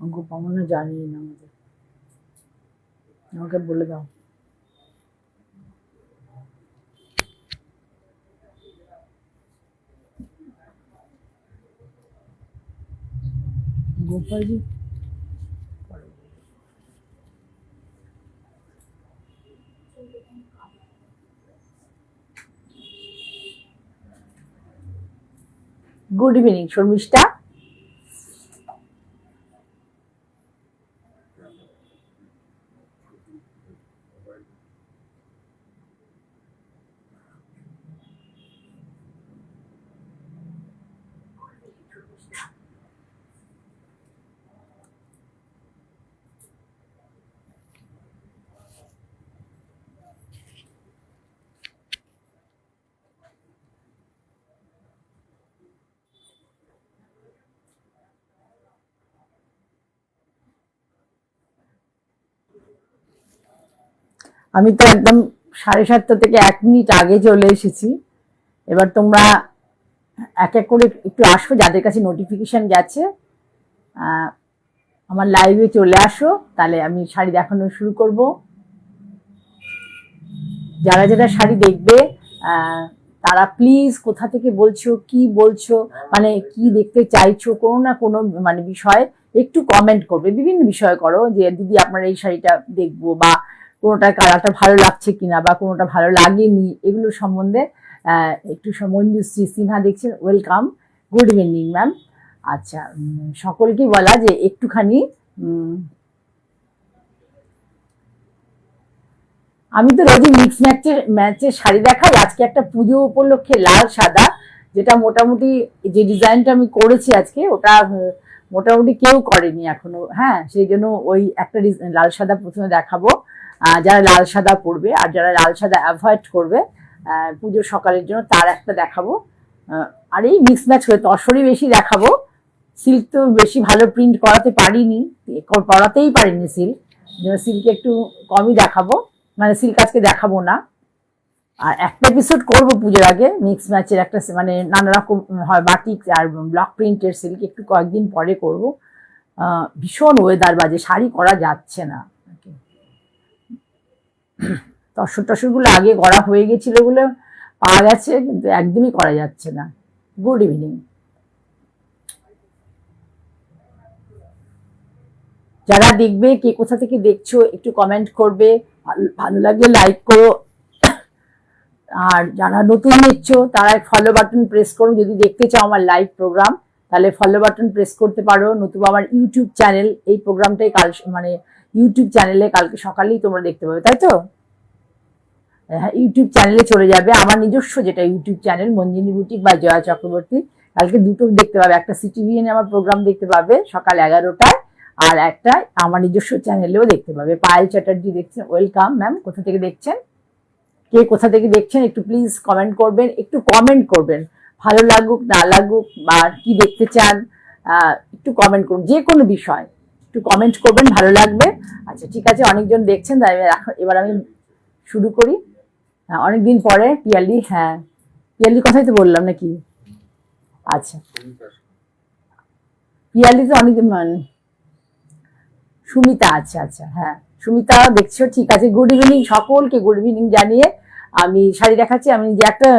অঙ্ক পাবো জানি না আমাদের, আমাকে বলে দাও। Gopalji good evening Sharmishtha. আমি তো একদম 7:30 থেকে 1 মিনিট আগে চলে এসেছি। এবার তোমরা এক এক করে একটু আসো, যাদের কাছে নোটিফিকেশন গেছে আমার লাইভে চলে আসো, তাহলে আমি শাড়ি দেখানো শুরু করব। যারা যারা শাড়ি দেখবে তারা প্লিজ কোথা থেকে বলছো, কি বলছো, মানে কি দেখতে চাইছো, কোনো না কোনো মানে বিষয়ে একটু কমেন্ট করবে। বিভিন্ন বিষয় করো, যে দিদি আপনার এই শাড়িটা দেখবো, বা কোনোটার কালারটা ভালো লাগছে কিনা, বা কোনোটা ভালো লাগেনি, এগুলো সম্বন্ধে একটু। মঞ্জুশ্রী সিনহা দেখছেন, ওয়েলকাম, গুড ইভিনিং ম্যাম। আচ্ছা, সকলকে বলা যে একটুখানি আমি তো রোজই মিক্স ম্যাচের শাড়ি দেখাই। আজকে একটা পুজো উপলক্ষে লাল সাদা, যেটা মোটামুটি যে ডিজাইনটা আমি করেছি আজকে, ওটা মোটামুটি কেউ করেনি এখনো। হ্যাঁ, সেই জন্য ওই একটা লাল সাদা প্রথমে দেখাবো, যারা লাল সাদা পরবে, আর যারা লাল সাদা অ্যাভয়েড করবে পুজোর সকালের জন্য, তার একটা দেখাবো। আর এই মিক্স ম্যাচ করে তসরই বেশি দেখাবো। সিল্ক তো বেশি ভালো প্রিন্ট করাতে পারিনি, করাতেই পারিনি সিল্ক, সিল্কে একটু কমই দেখাবো, মানে সিল্ক আজকে দেখাবো না। আর একটা এপিসোড করবো পুজোর আগে মিক্স ম্যাচের একটা, মানে নানা রকম হয় বাটিক আর ব্লক প্রিন্টের সিল্ক, একটু কয়েকদিন পরে করব। ভীষণ ওয়েদার বাজে, শাড়ি করা যাচ্ছে না। তসর টসরগুলো আগে করা হয়ে গেছিল বলে পাওয়া গেছে, কিন্তু একদমই করা যাচ্ছে না। Good evening. যারা দেখবে, কে কোথা থেকে দেখছো একটু কমেন্ট করবে, ভালো লাগলে লাইক করো। আর যারা নতুন দেখছো তারা ফলো বাটন প্রেস করো। যদি দেখতে চাও আমার লাইভ প্রোগ্রাম, তাহলে ফলো বাটন প্রেস করতে পারো। নতুবা আমার ইউটিউব চ্যানেল, এই প্রোগ্রামটাই কাল মানে ইউটিউব চ্যানেলে কালকে সকালেই তোমরা দেখতে পাবে, তাই তো? হ্যাঁ, ইউটিউব চ্যানেলে চলে যাবে, আমার নিজস্ব যেটা ইউটিউব চ্যানেল মঞ্জিনী বুটিক বা জয়া চক্রবর্তী, কালকে দুটো দেখতে পাবে। একটা সিটিভিএন আমার প্রোগ্রাম দেখতে পাবে সকাল 11টায়, আর একটা আমার নিজস্ব চ্যানেলেও দেখতে পাবে। পায়েল চ্যাটার্জি দেখছেন, ওয়েলকাম ম্যাম। কোথা থেকে দেখছেন, কে কোথা থেকে দেখছেন একটু প্লিজ কমেন্ট করবেন। একটু কমেন্ট করবেন, ভালো লাগুক না লাগুক, বা কি দেখতে চান একটু কমেন্ট করুন, যে কোনো বিষয় একটু কমেন্ট করবেন, ভালো লাগবে। আচ্ছা ঠিক আছে, অনেকজন দেখছেন, তাই এবার আমি শুরু করি। অনেকদিন পরে পিয়ালি, হ্যাঁ পিয়ালি কথাই তো বললাম নাকি? আচ্ছা, পিয়ালি তো অনেকদিন মানে সুমিতা, আচ্ছা আচ্ছা, হ্যাঁ সুমিতা দেখছো, ঠিক আছে। গুড ইভিনিং সকলকে, গুড ইভিনিং জানিয়ে আমি শাড়ি দেখাচ্ছি। আমি যে একটা,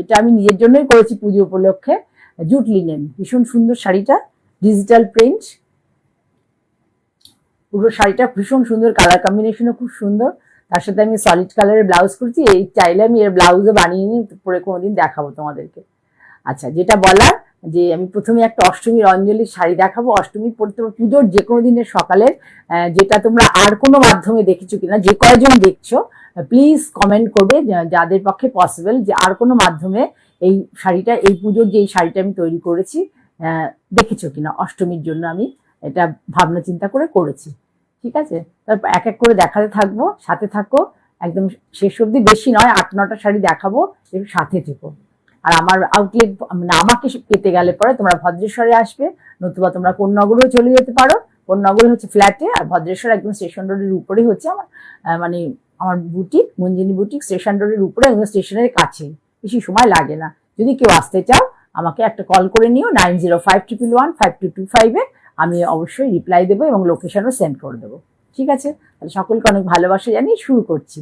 এটা আমি নিজের জন্যই করেছি পুজো উপলক্ষে, জুট লিনেন, ভীষণ সুন্দর শাড়িটা, ডিজিটাল প্রিন্ট। পুরো শাড়িটা ভীষণ সুন্দর, কালার কম্বিনেশনও খুব সুন্দর। তার সাথে আমি সলিড কালারের ব্লাউজ করেছি। এই চাইলে আমি এর ব্লাউজও বানিয়ে নিয়ে পরে কোনোদিন দেখাবো তোমাদেরকে। আচ্ছা, যেটা বলার, যে আমি প্রথমে একটা অষ্টমীর অঞ্জলির শাড়ি দেখাবো। অষ্টমী পড়তে পুজোর যে কোনো দিনের সকালের, যেটা তোমরা আর কোনো মাধ্যমে দেখেছো কিনা, যে কয়জন দেখছো প্লিজ কমেন্ট করবে, যাদের পক্ষে পসিবল, যে আর কোনো মাধ্যমে এই শাড়িটা, এই পুজোর যে এই শাড়িটা আমি তৈরি করেছি দেখেছো কিনা। অষ্টমীর জন্য আমি এটা ভাবনা চিন্তা করে করেছি, ঠিক আছে? তারপর এক এক করে দেখাতে থাকবো, সাথে থাকো একদম শেষ অবধি। বেশি নয়, 8-9টা শাড়ি দেখাবো, একটু সাথে থেকো। আর আমার আউটলেট, মানে আমাকে পেতে গেলে পরে তোমরা ভদ্রেশ্বরে আসবে, নতুবা তোমরা কোন্নগরেও চলে যেতে পারো। কোন্নগরে হচ্ছে ফ্ল্যাটে, আর ভদ্রেশ্বর একদম স্টেশন রোডের উপরেই হচ্ছে আমার মানে আমার বুটিক, মঞ্জিনী বুটিক, স্টেশন রোডের উপরে, একদম স্টেশনের কাছে, বেশি সময় লাগে না। যদি কেউ আসতে চাও আমাকে একটা কল করে নিও 9051115225-এ, আমি অবশ্যই রিপ্লাই দেবো এবং লোকেশনও সেন্ড করে দেবো। ঠিক আছে, তাহলে সকলকে অনেক ভালোবাসা জানিয়ে শুরু করছি।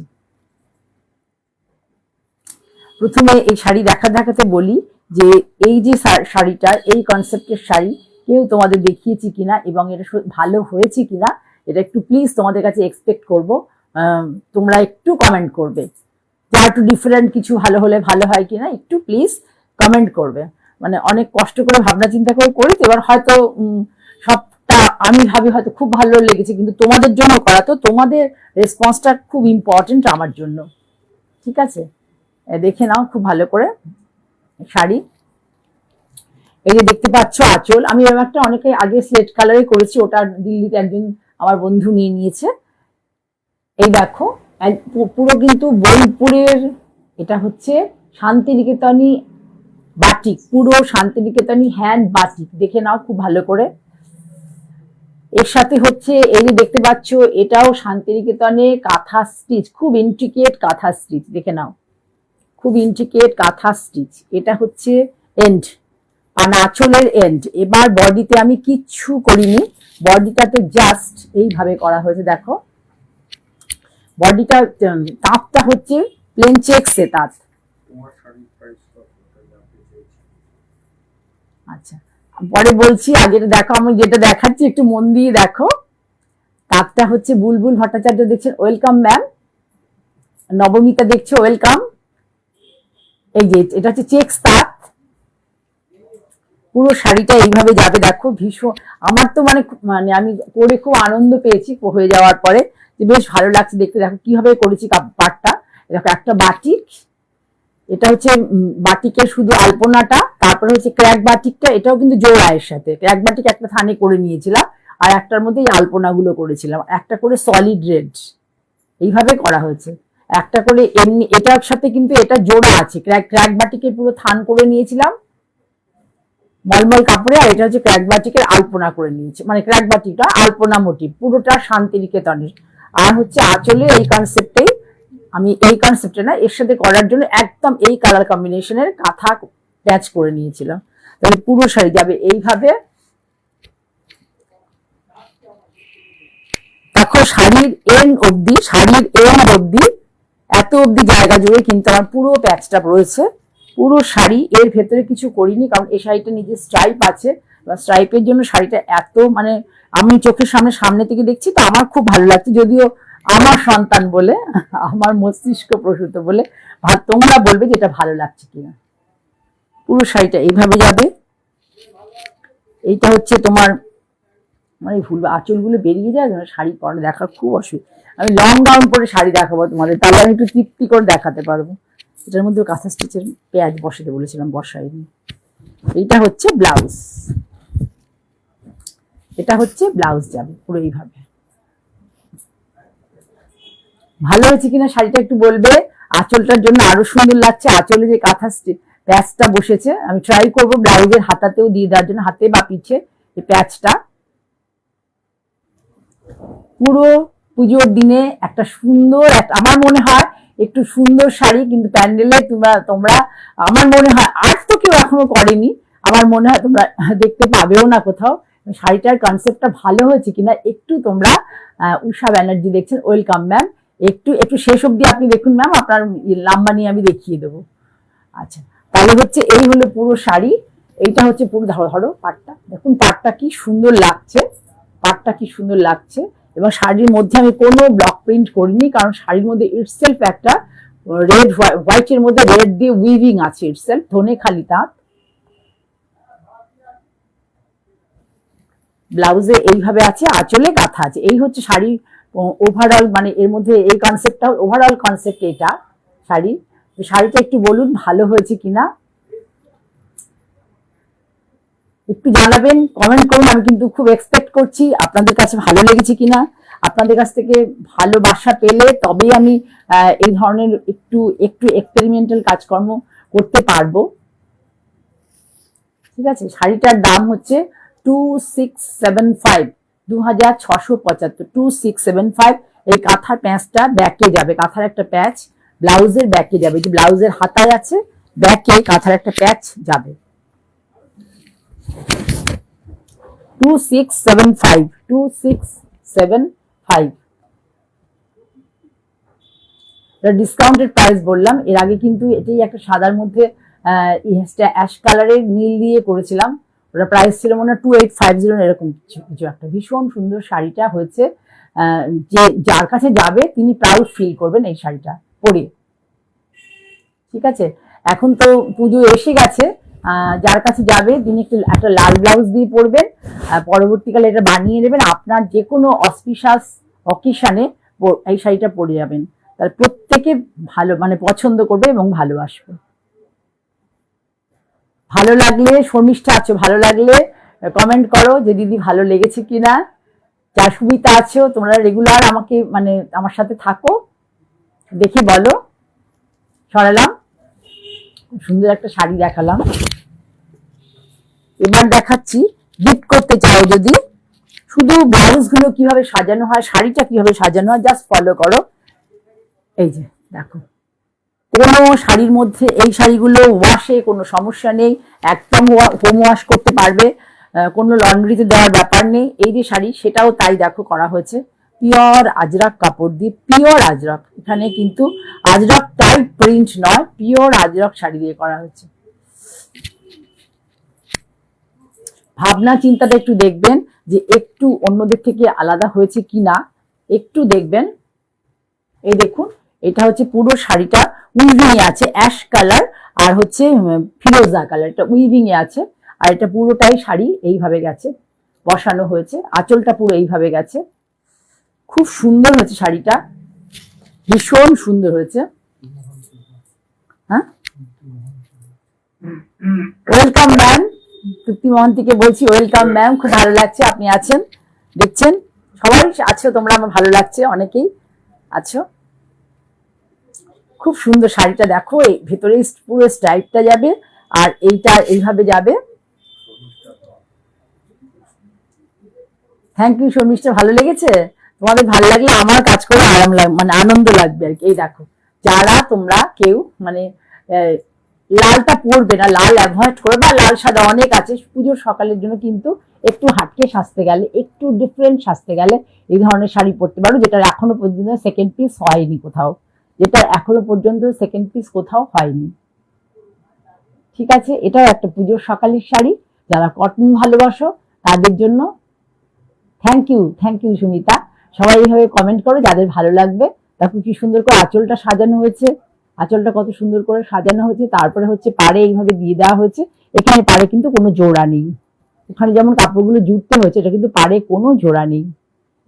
প্রথমে এই শাড়ি দেখাতে বলি যে এই যে শাড়িটা, এই কনসেপ্টের শাড়ি কেউ তোমাদের দেখিয়েছি কিনা এবং এটা ভালো হয়েছে কিনা এটা একটু প্লিজ তোমাদের কাছে এক্সপেক্ট করবো। তোমরা একটু কমেন্ট করবে, যা একটু ডিফারেন্ট কিছু ভালো হলে ভালো হয় কিনা একটু প্লিজ কমেন্ট করবে। মানে অনেক কষ্ট করে ভাবনা চিন্তা করে করি তো, এবার হয়তো সবটা আমি ভাবি হয়তো খুব ভালো লেগেছে, কিন্তু তোমাদের জন্য করা, তো তোমাদের রেসপন্সটা খুব ইম্পর্টেন্ট আমার জন্য। ঠিক আছে, দেখে নাও খুব ভালো করে শাড়ি। এই যে দেখতে পাচ্ছ আঁচল, আমি এরকম একটা অনেকে আগে স্লেট কালারে করেছি, ওটা দিল্লিতে একজন আমার বন্ধু নিয়ে নিয়েছে। এই দেখো পুরো কিন্তু বোলপুরের, এটা হচ্ছে শান্তিনিকেতনী বাটিক, পুরো শান্তিনিকেতনী হ্যান্ড বাটিক, দেখে নাও খুব ভালো করে। এর সাথে হচ্ছে এই যে দেখতে পাচ্ছ এটাও শান্তিনিকেতনে কাঁথা স্টিচ, খুব ইন্ট্রিকেট কাঁথা স্টিচ, দেখে নাও খুব ইন্ট্রিকেট কাঁথা স্টিচ। এটা হচ্ছে এন্ড, মানে আঁচলের এন্ড। এবার বডিতে আমি কিচ্ছু করিনি, বডিটাতে জাস্ট এইভাবে করা হয়েছে। দেখো বডিটা, তাঁতটা হচ্ছে প্লেন চেকসে তাঁত। আচ্ছা পরে বলছি, আগে দেখো আমি যেটা দেখাচ্ছি একটু মন দিয়ে দেখো। তাঁতটা হচ্ছে বুলবুল ভট্টাচার্য দেখছেন, ওয়েলকাম ম্যাম। নবমিতা দেখছো, ওয়েলকাম। এই যে এটা হচ্ছে চেকস তাঁত, পুরো শাড়িটা এইভাবে যাবে। দেখো ভীষণ, আমার তো মানে আমি করে খুব আনন্দ পেয়েছি হয়ে যাওয়ার পরে, যে বেশ ভালো লাগছে দেখতে। দেখো কিভাবে করেছি পাটটা, দেখো একটা বাটিক, এটা হচ্ছে বাটিকের শুধু আলপনাটা, তারপরে হচ্ছে ক্র্যাক বাটিকটা, এটাও কিন্তু জোড়ায়ের সাথে। ক্র্যাক বাটিক একটা থানে করে নিয়েছিলাম, আর একটার মধ্যে এই আলপনাগুলো করেছিলাম, একটা করে সলিড রেড, এইভাবে করা হয়েছে। একটা করে এমনি, এটার সাথে কিন্তু এটা জোড়া আছে, ক্র্যাক বাটিকের পুরো থান করে নিয়েছিলাম মলমল কাপড়ে, আর এটা হচ্ছে ক্র্যাক বাটিকের আলপনা করে নিয়েছে, মানে ক্র্যাক বাটিকটা আলপনা মোটিভ, পুরোটা শান্তিনিকেতনের। আর হচ্ছে আঁচলে এই কনসেপ্টেই, আমি এই কনসেপ্টে না, এর সাথে করার জন্য একদম এই কালার কম্বিনেশনের কাঁথা প্যাচ করে নিয়েছিলাম। তাহলে পুরো শাড়ি যাবে এইভাবে। দেখো শাড়ির এন্ড অবধি, এত অবধি জায়গা জুড়ে কিন্তু আমার পুরো প্যাচটা রয়েছে, পুরো শাড়ি। এর ভেতরে কিছু করিনি, কারণ এই শাড়িটা নিজে স্ট্রাইপ আছে, স্ট্রাইপের জন্য শাড়িটা এত, মানে আমি চোখের সামনে থেকে দেখছি তো আমার খুব ভালো লাগছে। যদিও আমার সন্তান বলে, আমার মস্তিষ্ক প্রসূত বলে, তোমরা বলবে যে এটা ভালো লাগছে কিনা। পুরো শাড়িটা এইভাবে যাবে। এইটা হচ্ছে তোমার, মানে ভুল আঁচলগুলো বেরিয়ে যায়, শাড়ি পরে দেখার খুব অসুবিধা। আমি লং গাউন পরে শাড়ি দেখাবো তোমাদের, তাহলে আমি একটু তৃপ্তি করে দেখাতে পারবো। এটার মধ্যে কাঁথা স্টিচের পেঁয়াজ বসাতে বলেছিলাম, বসাইনি। এইটা হচ্ছে ব্লাউজ, এটা হচ্ছে ব্লাউজ যাবে পুরো এইভাবে। ভালো হয়েছে কিনা শাড়িটা একটু বলবে। আঁচলটার জন্য আরো সুন্দর লাগছে, আঁচলে যে কাঁথা প্যাচটা বসেছে, আমি ট্রাই করবো ব্লাউজের হাতাতেও দিয়ে দেওয়ার জন্য, হাতে বা পিঠে এই প্যাচটা। পুরো পুজোর দিনে একটা সুন্দর, আমার মনে হয় একটু সুন্দর শাড়ি কিন্তু প্যান্ডেলে তোমরা আমার মনে হয়, আজ তো কেউ এখনো করেনি, আমার মনে হয় তোমরা দেখতে পাবেও না কোথাও। শাড়িটার কনসেপ্টটা ভালো হয়েছে কিনা একটু তোমরা, উষা ব্যানার্জি দেখছেন, ওয়েলকাম ম্যাম। একটু শেষ অব্দি আপনি দেখুন ম্যাম, আপনার লাম্বা নিয়ে আমি দেখিয়ে দেবো। আচ্ছা তাহলে হচ্ছে এই হলো পুরো শাড়ি। এইটা হচ্ছে পুরো, ধরো পাটটা দেখুন, পাটটা কি সুন্দর লাগছে, পাটটা কি সুন্দর লাগছে। এবং শাড়ির মধ্যে আমি কোনো ব্লক প্রিন্ট করিনি, কারণ শাড়ির মধ্যে ইটসেলফ একটা রেড হোয়াইটের মধ্যে রেড দিয়ে উইভিং আছে, ইটসেলফ ধনে খালি তাঁত। ব্লাউজে এইভাবে আছে, আঁচলে গাঁথা আছে। এই হচ্ছে শাড়ির ওভারঅল, মানে এর মধ্যে এই কনসেপ্টটা ওভারঅল কনসেপ্ট এটা শাড়ি। শাড়িটা একটু বলুন ভালো হয়েছে কিনা, একটু জানাবেন, কমেন্ট করুন। আমি কিন্তু খুব এক্সপেক্ট করছি আপনাদের কাছে ভালো লেগেছে কিনা। আপনাদের কাছ থেকে ভালোবাসা পেলে তবেই আমি এই ধরনের একটু এক্সপেরিমেন্টাল কাজকর্ম করতে পারবো। ঠিক আছে, শাড়িটার দাম হচ্ছে 2675, 2675, 2675। এই কাঁথার প্যাঁচটা ব্যাকে যাবে, কাঁথার একটা প্যাচ ব্লাউজের ব্যাকে যাবে, যে ব্লাউজের হাতায় আছে, ব্যাকে কাঁথার একটা প্যাচ যাবে। 2675 2675 ডিসকাউন্টেড প্রাইস বললাম। এর আগে কিন্তু এটাই একটা সাদার মধ্যে অ্যাশ কালারের নীল দিয়ে করেছিলাম, ওটা প্রাইস ছিল মনে হয় 2850 এরকম কিছু একটা। ভীষণ সুন্দর শাড়িটা হয়েছে, যে যার কাছে যাবে তিনি প্রাউড ফিল করবেন এই শাড়িটা পরে। ঠিক আছে, এখন তো পুজো এসে গেছে, যার কাছে যাবে তিনি একটা লাল ব্লাউজ দিয়ে পরবেন, পরবর্তীকালে এটা বানিয়ে নেবেন, আপনার যে কোনো অসপিশাস অকেশনে এই শাড়িটা পরে যাবেন, তার প্রত্যেকে ভালো মানে পছন্দ করবে এবং ভালোবাসবে। ভালো লাগলে, শর্মিষ্ঠা আছো, ভালো লাগলে কমেন্ট করো যে দিদি ভালো লেগেছে কিনা। যা সুবিধা আছো তোমরা রেগুলার আমাকে মানে আমার সাথে থাকো, দেখে বলো। সরালাম, সুন্দর একটা শাড়ি দেখালাম। এবার দেখাচ্ছি গিফট করতে চাও যদি, শুধু ব্লাউজ গুলো কিভাবে সাজানো হয়, শাড়িটা কিভাবে সাজানো হয় জাস্ট ফলো করো। এই যে দেখো, কোনো শাড়ির মধ্যে এই শাড়িগুলো ওয়াশে কোনো সমস্যা নেই, একদম হোম ওয়াশ করতে পারবে, কোনো লন্ড্রিতে দেওয়ার ব্যাপার নেই। এই যে শাড়ি সেটাও তাই দেখো করা হয়েছে পিওর আজরাক কাপড় দিয়ে, পিওর আজরাক, এখানে কিন্তু আজরাক টাইপ প্রিন্ট নয়, পিওর আজরাক শাড়ি দিয়ে করা হয়েছে। ভাবনা চিন্তাটা একটু দেখবেন যে একটু অন্যদের থেকে আলাদা হয়েছে কিনা, একটু দেখবেন। এই দেখুন, এটা হচ্ছে পুরো শাড়িটা উইভিং এ আছে, অ্যাশ কালার আর হচ্ছে ফিরোজা কালার, এটা উইভিং এ আছে। আর এটা পুরোটাই শাড়ি এইভাবে গেছে, বসানো হয়েছে, আঁচলটা পুরো এইভাবে গেছে। খুব সুন্দর হয়েছে শাড়িটা, ভীষণ সুন্দর হয়েছে। হ্যাঁ, ওয়েলকাম ম্যাম, তৃপ্তি মহান্তিকে বলছি ওয়েলকাম ম্যাম, খুব ভালো লাগছে আপনি আছেন, দেখছেন সবাই আছো তোমরা, আমার ভালো লাগছে, অনেকেই আছো। খুব সুন্দর শাড়িটা দেখো, এই ভেতরে পুরো স্টাইপটা যাবে আর এইটা এইভাবে যাবে। থ্যাংক ইউ শর্মিষ্ঠা, ভালো লেগেছে? তোমাদের ভালো লাগলে আমার কাজ করে আরাম লাগবে, মানে আনন্দ লাগবে আর কি। এই দেখো, যারা তোমরা কেউ মানে লালটা পরবে না, লাল অ্যাভয়েড করবে, বা লাল সাদা অনেক আছে, পুজোর সকালের জন্য কিন্তু একটু হাটকে সাজতে গেলে, একটু ডিফারেন্ট সাজতে গেলে এই ধরনের শাড়ি পরতে পারো, যেটা এখনো পর্যন্ত সেকেন্ড পিস হয়নি কোথাও, যেটা এখনো পর্যন্ত সেকেন্ড পিস কোথাও হয়নি। ঠিক আছে, এটাও একটা পুজোর সকালের শাড়ি, যারা কটন ভালোবাসো তাদের জন্য। থ্যাংক ইউ সুমিতা, সবাই এইভাবে কমেন্ট করো যাদের ভালো লাগবে। দেখো কি সুন্দর করে আঁচলটা সাজানো হয়েছে, আঁচলটা কত সুন্দর করে সাজানো হয়েছে। তারপরে হচ্ছে পাড়ে এইভাবে দিয়ে দেওয়া হয়েছে, এখানে পাড়ে কিন্তু কোনো জোড়া নেই, ওখানে যেমন কাপড়গুলো জুড়তে হয়েছে এটা কিন্তু পাড়ে কোনো জোড়া নেই।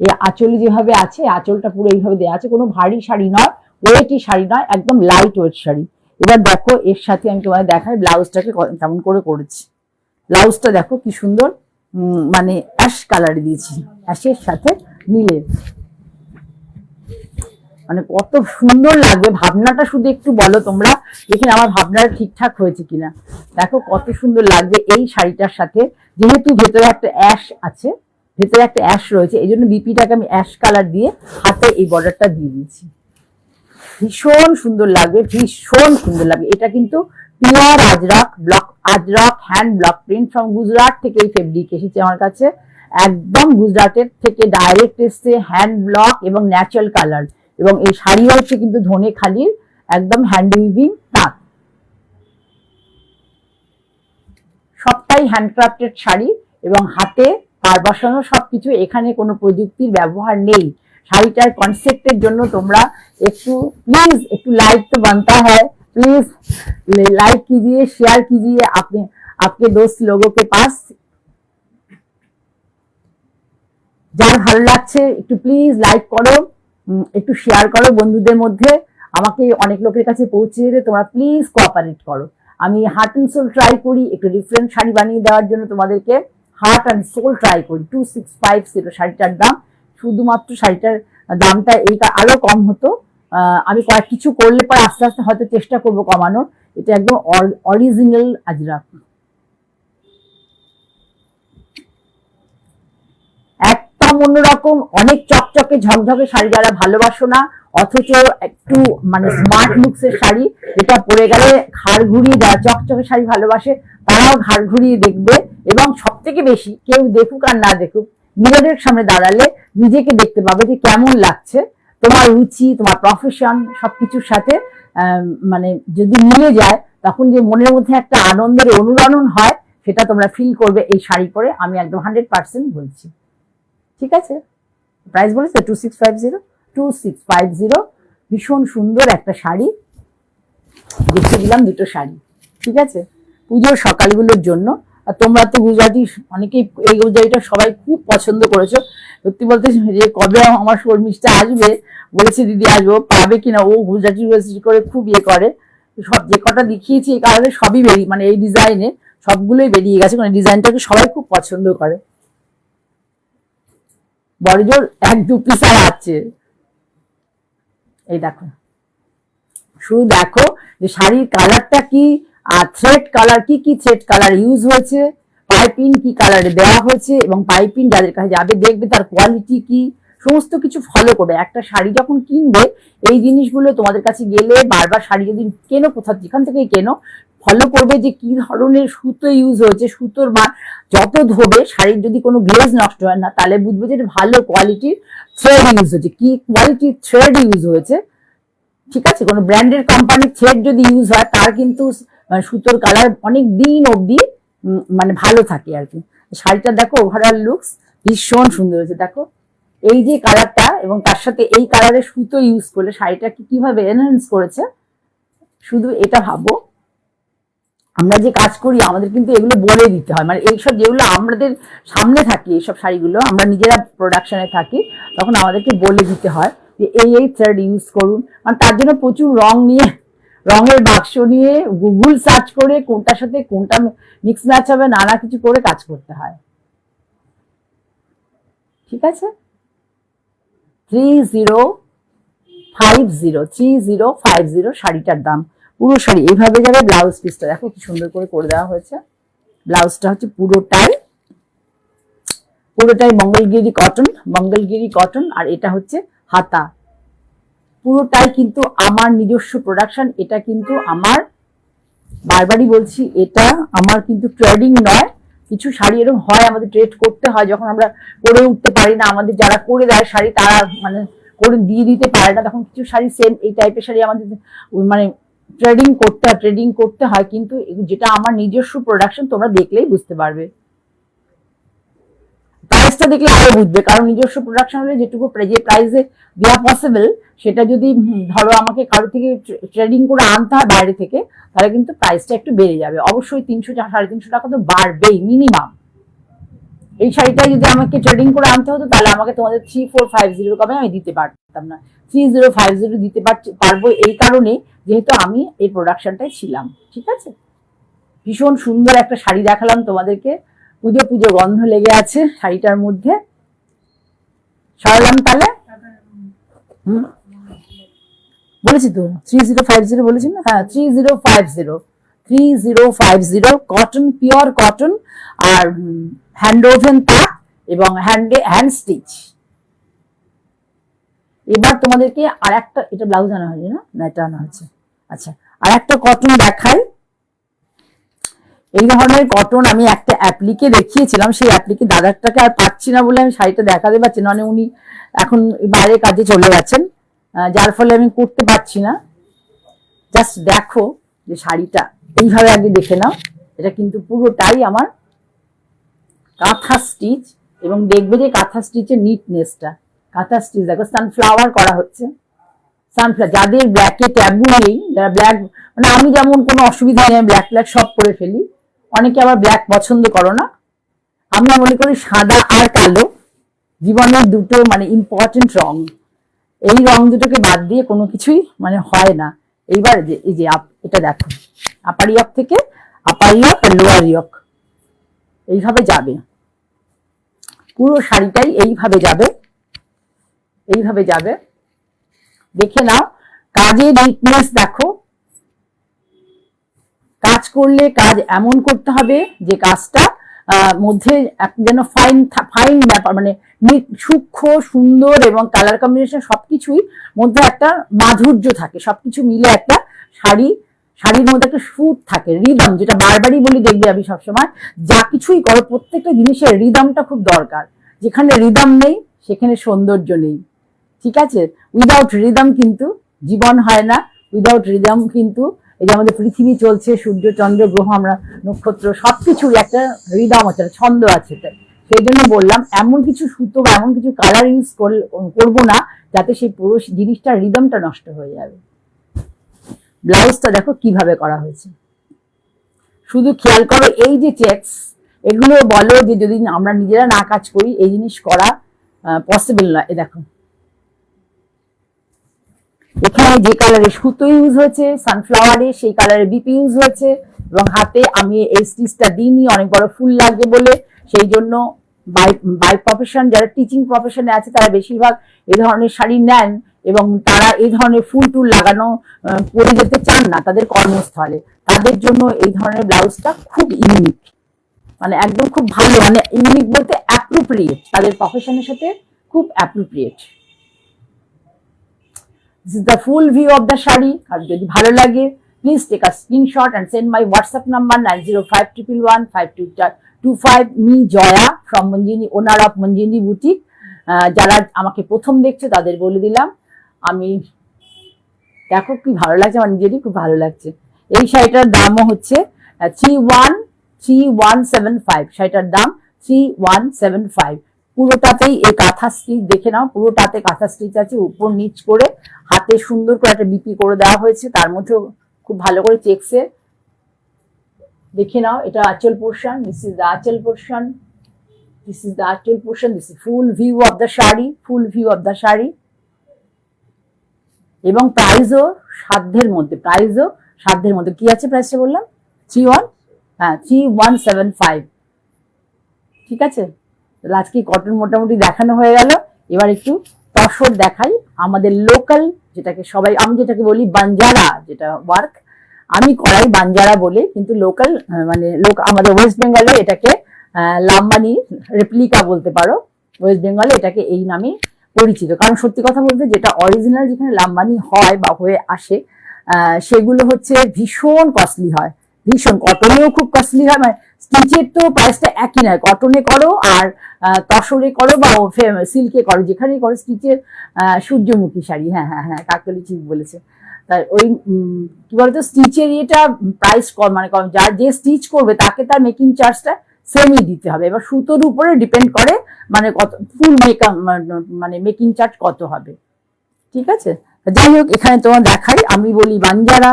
এই আঁচলে যেভাবে আছে, আঁচলটা পুরো এইভাবে দেওয়া আছে, কোনো ভারী শাড়ি নয়, ওয়েটি শাড়ি নয়, একদম লাইট ওয়েট শাড়ি। এবার দেখো এর সাথে আমি তোমাদের দেখাই ব্লাউজটাকে কেমন করে করেছি। ব্লাউজটা দেখো কি সুন্দর, মানে অ্যাশ কালার দিয়েছি, অ্যাশের সাথে নীলের, মানে কত সুন্দর লাগবে। ভাবনাটা শুধু একটু বলো তোমরা, দেখি আমার ভাবনাটা ঠিকঠাক হয়েছে কিনা। দেখো কত সুন্দর লাগবে এই শাড়িটার সাথে, যেহেতু ভেতরে একটা অ্যাশ আছে, ভেতরে একটা অ্যাশ রয়েছে, এই জন্য বিপিটাকে আমি অ্যাশ কালার দিয়ে হাতে এই বর্ডারটা দিয়ে দিয়েছি। ভীষণ সুন্দর লাগবে, ভীষণ সুন্দর লাগবে। এটা কিন্তু pure Ajrak block, Ajrak hand block print from Gujarat থেকে এই ফেব্রিক এসেছে আমার কাছে, একদম গুজরাটের থেকে ডাইরেক্ট এসছে, হ্যান্ড ব্লক এবং ন্যাচারাল কালার। এবং এই শাড়ি হচ্ছে কিন্তু ধনেখালির একদম হ্যান্ড উইভিং তাঁত, সবটাই হ্যান্ডক্রাফটেড শাড়ি এবং হাতে পার বসানো সবকিছু, এখানে কোনো প্রযুক্তির ব্যবহার নেই। শাড়িটার কনসেপ্টের জন্য তোমরা একটু प्लीज একটু लाइक तो बनता है, प्लीज लाइक कीजिए, शेयर कीजिए अपने आपके दोस्त लोगों के पास। যার ভালো লাগছে একটু প্লিজ লাইক করো, একটু শেয়ার করো বন্ধুদের মধ্যে, আমাকে অনেক লোকের কাছে পৌঁছে যেতে তোমরা প্লিজ কোঅপারেট করো। আমি হার্ট অ্যান্ড সোল ট্রাই করি একটু ডিফারেন্ট শাড়ি বানিয়ে দেওয়ার জন্য তোমাদেরকে, হার্ট অ্যান্ড সোল ট্রাই করি। 2650 শাড়িটার দাম, শুধুমাত্র শাড়িটার দামটা এই আরো কম হতো, আমি কিছু করলে পরে আস্তে আস্তে হয়তো চেষ্টা করব কমানোর। এটা একদম অরিজিনাল আজরাক, একদম অন্যরকম, অনেক চকচকে ঝকঝকে শাড়ি যারা ভালোবাসো না, অথচ একটু মানে স্মার্ট লুকসের শাড়ি, যেটা পরে গেলে ঘাড় ঘুরিয়ে, যারা চকচকে শাড়ি ভালোবাসে তারাও ঘাড় ঘুরিয়ে দেখবে এবং সব থেকে বেশি কেউ দেখুক আর না দেখুক, মিররের সামনে দাঁড়ালে নিজেকে দেখতে পাবে যে কেমন লাগছে। তোমার রুচি, তোমার প্রফেশন সবকিছুর সাথে মানে যদি মিলে যায়, তখন যে মনের মধ্যে একটা আনন্দের অনুরণন হয়, সেটা তোমরা ফিল করবে এই শাড়ি পরে। আমি একদম 100% বলছি। ঠিক আছে, প্রাইস বলেছে 2650। 2650, ভীষণ সুন্দর একটা শাড়ি দেখিয়ে দিলাম, দুটো শাড়ি। ঠিক আছে, পুজোর সকালগুলোর জন্য। আর তোমরা তো গুজরাটি অনেকেই, এই গুজরাটিটা সবাই খুব পছন্দ করেছো। সত্যি বলতে যে কবে আমার শর্মিষ্ঠা আসবে বলেছে, দিদি আসবো, পাবে কিনা, ও গুজরাটি করে খুব ইয়ে করে। সব যে কটা দেখিয়েছি এই কারণে সবই বেরিয়ে, মানে এই ডিজাইনে সবগুলোই বেরিয়ে গেছে, মানে ডিজাইনটাকে সবাই খুব পছন্দ করে। বড়জোর 1-2 পিস আর আছে। এই দেখো, শুধু দেখো যে শাড়ির কালারটা কি, আর থ্রেড কালার কি কি থ্রেড কালার ইউজ হয়েছে, পাইপিং কি কালারে দেওয়া হয়েছে, এবং পাইপিং যাদের কাছে যাবে দেখবে তার কোয়ালিটি কি, সমস্ত কিছু ফলো করবে। একটা শাড়ি যখন কিনবে, এই জিনিসগুলো তোমাদের কাছে গেলে বারবার শাড়ি যদি কেনো, কোথাও যেখান থেকে কেনো, ফলো করবে যে কি ধরনের সুতো ইউজ হয়েছে, সুতোর মান যত ধোবে শাড়ির যদি কোনো গ্লেজ নষ্ট হয় না, তাহলে বুঝবে যে ভালো কোয়ালিটির থ্রেড ইউজ হয়েছে, কি কোয়ালিটির থ্রেড ইউজ হয়েছে। ঠিক আছে, কোনো ব্র্যান্ডের কোম্পানির থ্রেড যদি ইউজ হয়, তার কিন্তু সুতোর কালার অনেক দিন অবধি মানে ভালো থাকে আর কি। শাড়িটা দেখো, ওভারঅল লুকস ভীষণ সুন্দর হয়েছে। দেখো এই যে কালারটা, এবং তার সাথে এই কালারের সুতো ইউজ করলে শাড়িটাকে কিভাবে এনহ্যান্স করেছে, শুধু এটা ভাবো। আমরা যে কাজ করি আমাদের কিন্তু এগুলো বলে দিতে হয়, মানে এইসব যেগুলো আমাদের সামনে থাকি, এইসব শাড়িগুলো আমরা নিজেরা প্রোডাকশনে থাকি, তখন আমাদেরকে বলে দিতে হয় যে এই থ্রেড ইউজ করুন। মানে তার জন্য প্রচুর রং নিয়ে, রঙের বাক্স নিয়ে গুগল সার্চ করে কোনটার সাথে কোনটা মিক্স ম্যাচ হবে, নানা কিছু করে কাজ করতে হয়। ঠিক আছে, 3050 শাড়িটার দাম। পুরো শাড়ি এইভাবে যাবে। ব্লাউজ পিসটা দেখো কি সুন্দর করে দেওয়া হয়েছে। ব্লাউজটা হচ্ছে পুরোটাই মঙ্গলগিরি কটন, আর এটা হচ্ছে হাতা। পুরোটাই কিন্তু আমার নিজস্ব প্রোডাকশন। এটা কিন্তু আমার, বারবারই বলছি, এটা আমার কিন্তু ট্রেডিং নয়। কিছু শাড়ি এরকম হয়, আমাদের ট্রেড করতে হয়, যখন আমরা করে উঠতে পারি না, আমাদের যারা করে দেয় শাড়ি তারা মানে করে দিয়ে দিতে পারে না, তখন কিছু শাড়ি সেম এই টাইপের শাড়ি আমাদের মানে ট্রেডিং করতে হয়। কিন্তু যেটা আমার নিজস্ব প্রোডাকশন, তোমরা দেখলেই বুঝতে পারবে, প্রাইসটা দেখলে আরো বুঝবে। কারণ নিজস্ব প্রোডাকশন হলে যেটুকু যে প্রাইসে দেওয়া পসিবল, সেটা যদি ধরো আমাকে কারো থেকে ট্রেডিং করে আনতে হয় বাইরে থেকে, তাহলে কিন্তু প্রাইসটা একটু বেড়ে যাবে। অবশ্যই 300-350 টাকা তো বাড়বেই মিনিমাম। এই শাড়িটাই যদি আমাকে ট্রেডিং করে আনতে হতো, তাহলে আমাকে তোমাদের 3450 কমে আমি দিতে পারতাম না। 3050 দিতে পারবো এই কারণে, যেহেতু আমি এই প্রোডাকশনটাই ছিলাম। ঠিক আছে, ভীষণ সুন্দর একটা শাড়ি দেখালাম তোমাদেরকে। পুজো গন্ধ লেগে আছে শাড়িটার মধ্যে। সরালাম তাহলে, বলেছি তো 3050 বলেছি না? হ্যাঁ, 3050 কটন, পিওর কটন, আর হ্যান্ড ওভেন তাঁত এবং হ্যান্ড স্টিচ। এবার তোমাদেরকে আর একটা, এটা ব্লাউজ আনা হয়নি না, এটা আনা হচ্ছে। আচ্ছা, আর একটা কটন দেখাই। এই ধরনের কটন আমি একটা অ্যাপ্লিকে দেখিয়েছিলাম, সেই অ্যাপ্লিকে দাদারটাকে আর পাচ্ছি না বলে আমি শাড়িটা দেখাতে পারছি না, মানে উনি এখন বাইরে কাজে চলে গেছেন, যার ফলে আমি করতে পারছি না। জাস্ট দেখো যে শাড়িটা এইভাবে আগে দেখে নাও। এটা কিন্তু পুরোটাই আমার কাঁথা স্টিচ, এবং দেখবে যে কাঁথা স্টিচের নিটনেসটা, কাঁথা স্টিচ দেখো, সানফ্লাওয়ার করা হচ্ছে। সানফ্লাওয়ার, যাদের ব্ল্যাকে ট্যাবু নেই, যারা ব্ল্যাক, মানে আমি যেমন কোনো অসুবিধা নেই, ব্ল্যাক সব করে ফেলি, অনেকে আবার ব্ল্যাক পছন্দ করো না। আমি মনে করি সাদা আর কালো জীবনের দুটো মানে ইম্পর্টেন্ট রং। এই রং দুটোকে বাদ দিয়ে কোনো কিছুই মানে হয় না। এইবার যে এই যে এটা দেখো, আপার ইয়ক থেকে আপার ইয়ক আর লোয়ার ইয়ক এইভাবে যাবে, পুরো শাড়িটাই এইভাবে যাবে। দেখে নাও কাজের নিটনেস দেখো। কাজ করলে কাজ এমন করতে হবে যে কাজটা মধ্যে যেন ফাইন ব্যাপার, মানে সূক্ষ্ম, সুন্দর এবং কালার কম্বিনেশন সবকিছুই মধ্যে একটা মাধুর্য থাকে, সবকিছু মিলে একটা শাড়ি শাড়ির মধ্যে একটা সুর থাকে, রিদম, যেটা বারবারই বলি, দেখবে আমি সবসময় যা কিছুই করো প্রত্যেকটা জিনিসের রিদমটা খুব দরকার। যেখানে রিদম নেই সেখানে সৌন্দর্য নেই, ঠিক আছে? উইদাউট রিদম কিন্তু জীবন হয় না, উইদাউট রিদম কিন্তু এই যে আমাদের পৃথিবী চলছে, সূর্য চন্দ্র গ্রহ আমরা নক্ষত্র সবকিছুর একটা রিদম আছে, ছন্দ আছে। সেই জন্য বললাম এমন কিছু সুতো বা এমন কিছু কালার ইউজ করবো না যাতে সেই পুরো জিনিসটার রিদমটা নষ্ট হয়ে যাবে। ব্লাউজটা দেখো কিভাবে করা হয়েছে, শুধু খেয়াল করো। এই যে চেকস, এগুলো বলো যে যদি আমরা নিজেরা না কাজ করি এই জিনিস করা পসিবল না। এ দেখো এখানে যে কালারের সুতো ইউজ হয়েছে সানফ্লাওয়ারে, সেই কালারের বিপি ইউজ হয়েছে, এবং হাতে আমি এই স্টিচটা দিইনি অনেক বড় ফুল লাগবে বলে। সেই জন্য বাই প্রফেশন, যারা টিচিং প্রফেশনে আছে তারা বেশিরভাগ এই ধরনের শাড়ি নেন, এবং তারা এই ধরনের ফুল টুল লাগানো পরে যেতে চান না তাদের কর্মস্থলে। তাদের জন্য এই ধরনের ব্লাউজটা খুব ইউনিক, মানে একদম খুব ভালো, মানে ইউনিক বলতে অ্যাপ্রোপ্রিয়েট, তাদের প্রফেশনের সাথে খুব appropriate. This is the full view of the sari. আর যদি ভালো লাগে please take a screenshot and send my WhatsApp number 9051115225, me Joya from Manjini, owner of Manjini Boutique। যারা আমাকে প্রথম দেখছে তাদের বলে দিলাম, আমি দেখো কি ভালো লাগছে, আমার নিজেরই খুব ভালো লাগছে। এই শাড়িটার দামও হচ্ছে 3175, শাড়িটার দাম 3175। পুরোটাতেই এই কাঁথা স্টিচ দেখে নাও, পুরোটাতে কাঁথা স্টিচ আছে উপর নিচ করে, হাতে সুন্দর করে একটা বিপি করে দেওয়া হয়েছে, তার মধ্যে খুব ভালো করে চেকসে দেখে নাও। এটা আঁচল পোর্শন, দিস ইজ দ্য আঁচল পোর্শন, দিস ইজ দ্য আঁচল portion, this is full view of the sari, full view of the sari. এবং প্রাইসও সাধ্যের মধ্যে, প্রাইসও সাধ্যের মধ্যে। কি আছে প্রাইসটা বললাম? 3175, ঠিক আছে? আজকে কটন মোটামুটি দেখানো হয়ে গেল, এবার একটু তসর দেখাই, আমাদের লোকাল, যেটাকে সবাই, আমি যেটাকে বলি বাঞ্জারা, যেটা ওয়ার্ক আমি করাই বাঞ্জারা বলে, কিন্তু লোকাল মানে আমাদের ওয়েস্ট বেঙ্গলে এটাকে লাম্বানি রেপ্লিকা বলতে পারো, ওয়েস্ট বেঙ্গলে এটাকে এই নামে পরিচিত। কারণ সত্যি কথা বলতে যেটা অরিজিনাল যেখানে লাম্বানি হয় বা হয়ে আসে সেগুলো হচ্ছে ভীষণ কস্টলি হয়, ভীষণ। কটনেও খুব কস্টলি হয়, মানে স্টিচের তো প্রাইসটা একই নয়, কটনে করো আর তসরে করো বা সিল্কে করো, যেখানেই করো স্টিচের। সূর্যমুখী শাড়ি, হ্যাঁ হ্যাঁ হ্যাঁ, কাকলি ঠিক বলেছে। তাই ওই কি বলতো স্টিচের ইয়েটা প্রাইস কম, মানে কম, যার যে স্টিচ করবে তাকে তার মেকিং চার্জটা সেমই দিতে হবে। এবার সুতোর উপরে ডিপেন্ড করে মানে কত ফুল মেকআপ, মানে মেকিং চার্জ কত হবে, ঠিক আছে? যাই হোক, এখানে তোমার দেখাই, আমি বলি বাঞ্জারা,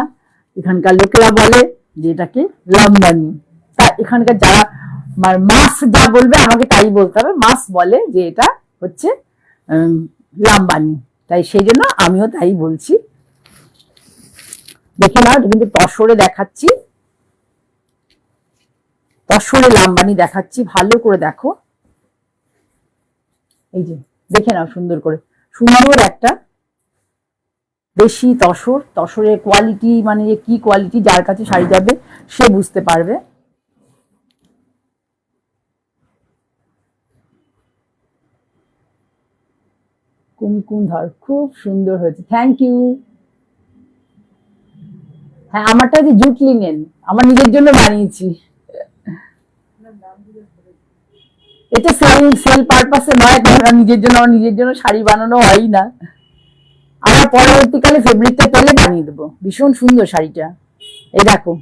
এখানকার লোকেরা বলে যে এটাকে লাম্বানি। তা এখানকার যারা মাস যা বলবে আমাকে তাই বলতে হবে, মাস বলে যে এটা হচ্ছে লাম্বানি, তাই সেই জন্য আমিও তাই বলছি। দেখে নাও, কিন্তু তসরে দেখাচ্ছি, তসরে লাম্বানি দেখাচ্ছি, ভালো করে দেখো। এই যে দেখে নাও সুন্দর করে, সুন্দর একটা বেশি তসর, তসরের কোয়ালিটি মানে যে কি কোয়ালিটি, যার কাছে শাড়ি যাবে সে বুঝতে পারবে। কুমকুম ধর, খুব সুন্দর হয়েছে, থ্যাংক ইউ। হ্যাঁ, আমারটা যে জুট লিনেন, আমার নিজের জন্য বানিয়েছি। এটা সেল পারপাসে নয়, নিজের জন্য, আমার নিজের জন্য শাড়ি বানানো হয় না। আমার পরবর্তীকালে ফেব্রিকটা পেলে বানিয়ে দেবো, ভীষণ সুন্দর শাড়িটা। এই দেখো